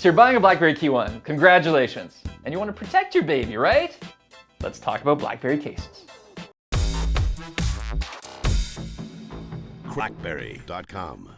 So you're buying a BlackBerry Q1, congratulations. And you want to protect your baby, right? Let's talk about BlackBerry Cases. CrackBerry.com.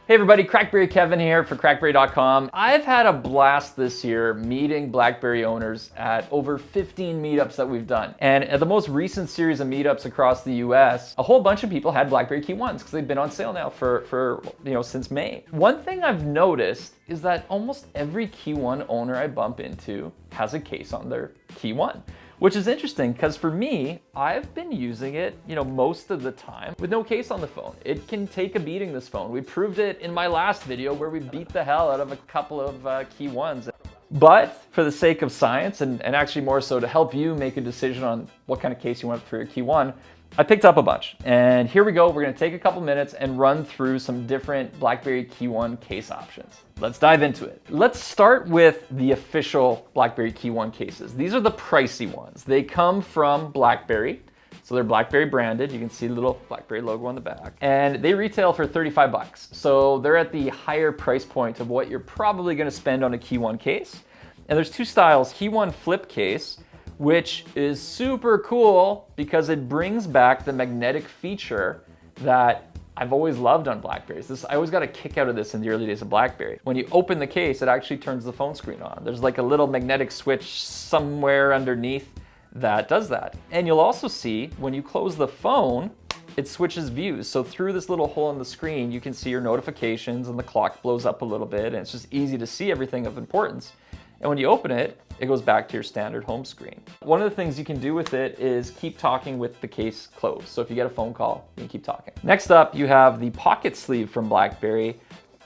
Hey everybody, CrackBerry Kevin here for CrackBerry.com. I've had a blast this year meeting BlackBerry owners at over 15 meetups that we've done. And at the most recent series of meetups across the US, a whole bunch of people had BlackBerry Q1s because they've been on sale now for since May. One thing I've noticed is that almost every Q1 owner I bump into has a case on their Q1. Which is interesting because for me, I've been using it, most of the time with no case on the phone. It can take a beating, this phone. We proved it in my last video where we beat the hell out of a couple of Q1s. But for the sake of science and actually more so to help you make a decision on what kind of case you want for your Q1, I picked up a bunch. And here we go. We're going to take a couple minutes and run through some different BlackBerry Q1 case options. Let's dive into it. Let's start with the official BlackBerry Q1 cases. These are the pricey ones. They come from BlackBerry. So they're BlackBerry branded. You can see the little BlackBerry logo on the back. And they retail for 35 bucks. So they're at the higher price point of what you're probably going to spend on a Q1 case. And there's two styles, Q1 flip case, which is super cool because it brings back the magnetic feature that I've always loved on BlackBerries. I always got a kick out of this in the early days of BlackBerry. When you open the case, it actually turns the phone screen on. There's like a little magnetic switch somewhere underneath that does that. And you'll also see when you close the phone, it switches views. So through this little hole in the screen, you can see your notifications and the clock blows up a little bit and it's just easy to see everything of importance. And when you open it, it goes back to your standard home screen. One of the things you can do with it is keep talking with the case closed. So if you get a phone call, you can keep talking. Next up, you have the pocket sleeve from BlackBerry.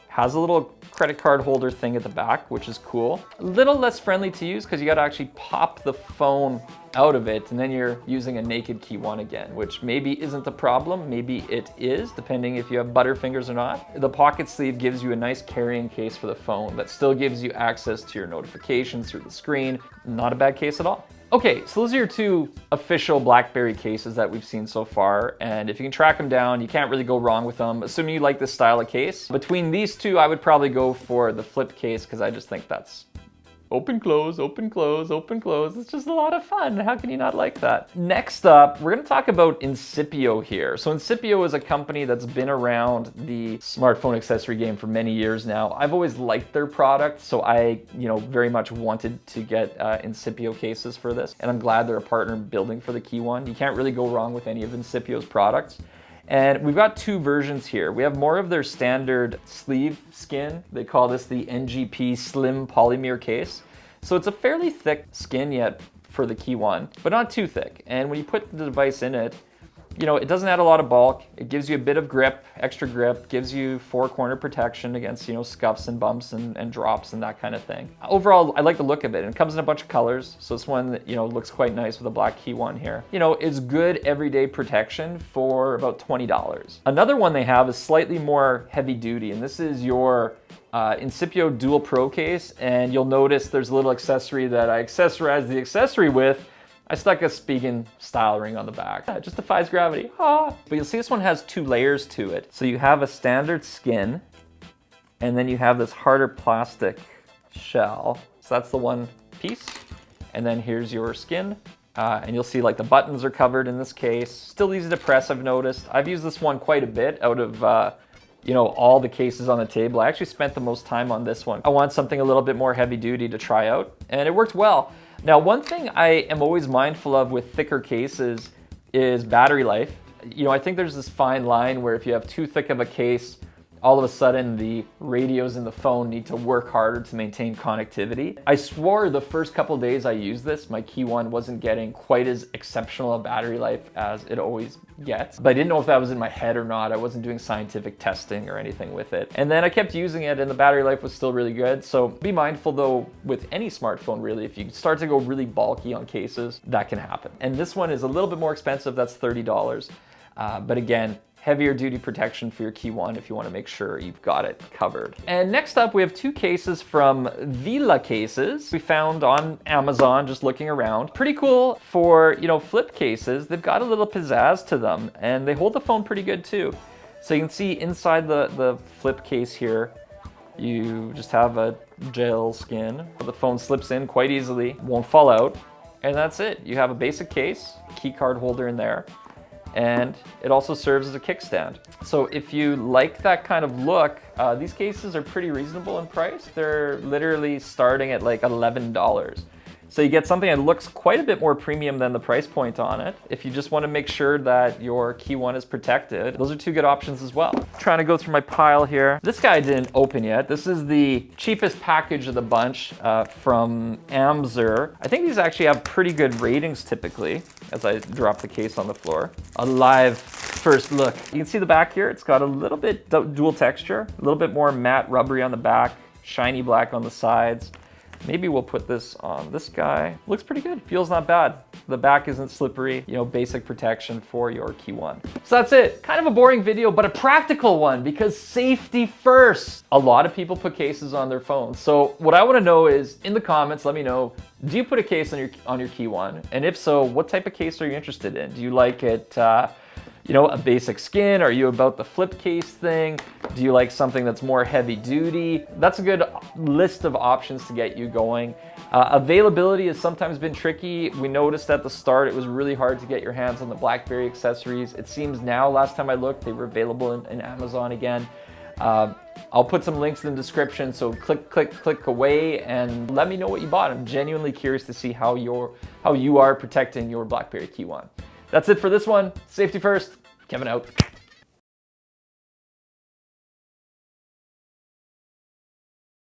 Has a little credit card holder thing at the back, which is cool. A little less friendly to use because you got to actually pop the phone out of it and then you're using a naked Q1 again, which maybe isn't a problem, maybe it is, depending if you have butterfingers or not. The pocket sleeve gives you a nice carrying case for the phone that still gives you access to your notifications through the screen. Not a bad case at all. Okay, so those are your two official BlackBerry cases that we've seen so far, and if you can track them down, you can't really go wrong with them, assuming you like this style of case. Between these two, I would probably go for the flip case because I just think that's open, close, open, close, open, close. It's just a lot of fun. How can you not like that? Next up, we're going to talk about Incipio here. So Incipio is a company that's been around the smartphone accessory game for many years now. I've always liked their product, so I, very much wanted to get Incipio cases for this, and I'm glad they're a partner building for the Q1. You can't really go wrong with any of Incipio's products. And we've got two versions here. We have more of their standard sleeve skin. They call this the NGP Slim Polymer case. So it's a fairly thick skin yet for the Q1, but not too thick. And when you put the device in it, it doesn't add a lot of bulk. It gives you a bit of grip, extra grip, gives you four-corner protection against, scuffs and bumps and drops and that kind of thing. Overall, I like the look of it. And it comes in a bunch of colors. So this one, looks quite nice with a black Q1 here. It's good everyday protection for about $20. Another one they have is slightly more heavy duty, and this is your Incipio Dual Pro case. And you'll notice there's a little accessory that I accessorized the accessory with. I stuck a Spigen style ring on the back. It just defies gravity. Ah. But you'll see this one has two layers to it. So you have a standard skin, and then you have this harder plastic shell. So that's the one piece. And then here's your skin. And you'll see like the buttons are covered in this case. Still easy to press, I've noticed. I've used this one quite a bit out of all the cases on the table. I actually spent the most time on this one. I want something a little bit more heavy duty to try out, and it worked well. Now, one thing I am always mindful of with thicker cases is battery life. I think there's this fine line where if you have too thick of a case, all of a sudden the radios in the phone need to work harder to maintain connectivity. I swore the first couple days I used this, my Q1 wasn't getting quite as exceptional a battery life as it always gets, but I didn't know if that was in my head or not. I wasn't doing scientific testing or anything with it. And then I kept using it and the battery life was still really good. So be mindful though, with any smartphone really, if you start to go really bulky on cases, that can happen. And this one is a little bit more expensive, that's $30. But again, heavier duty protection for your Q1 if you want to make sure you've got it covered. And next up, we have two cases from Vila Cases we found on Amazon just looking around. Pretty cool for, flip cases. They've got a little pizzazz to them and they hold the phone pretty good too. So you can see inside the flip case here, you just have a gel skin. The phone slips in quite easily, won't fall out, and that's it. You have a basic case, key card holder in there, and it also serves as a kickstand. So if you like that kind of look, these cases are pretty reasonable in price. They're literally starting at like $11. So you get something that looks quite a bit more premium than the price point on it. If you just want to make sure that your Key1 is protected, those are two good options as well. Trying to go through my pile here. This guy didn't open yet. This is the cheapest package of the bunch from Amzer. I think these actually have pretty good ratings typically, as I drop the case on the floor. A live first look. You can see the back here. It's got a little bit dual texture, a little bit more matte rubbery on the back, shiny black on the sides. Maybe we'll put this on this guy. Looks pretty good, feels not bad. The back isn't slippery, you know, basic protection for your Key1. So that's it. Kind of a boring video, but a practical one because safety first. A lot of people put cases on their phones. So what I wanna know is, in the comments, let me know, do you put a case on your Key1? And if so, what type of case are you interested in? Do you like it, you know, a basic skin? Are you about the flip case thing? Do you like something that's more heavy duty? That's a good list of options to get you going. Availability has sometimes been tricky. We noticed at the start it was really hard to get your hands on the BlackBerry accessories. It seems now, last time I looked, they were available in Amazon again. I'll put some links in the description, so click away and let me know what you bought. I'm genuinely curious to see how you are protecting your BlackBerry Q1. That's it for this one. Safety first. Kevin out.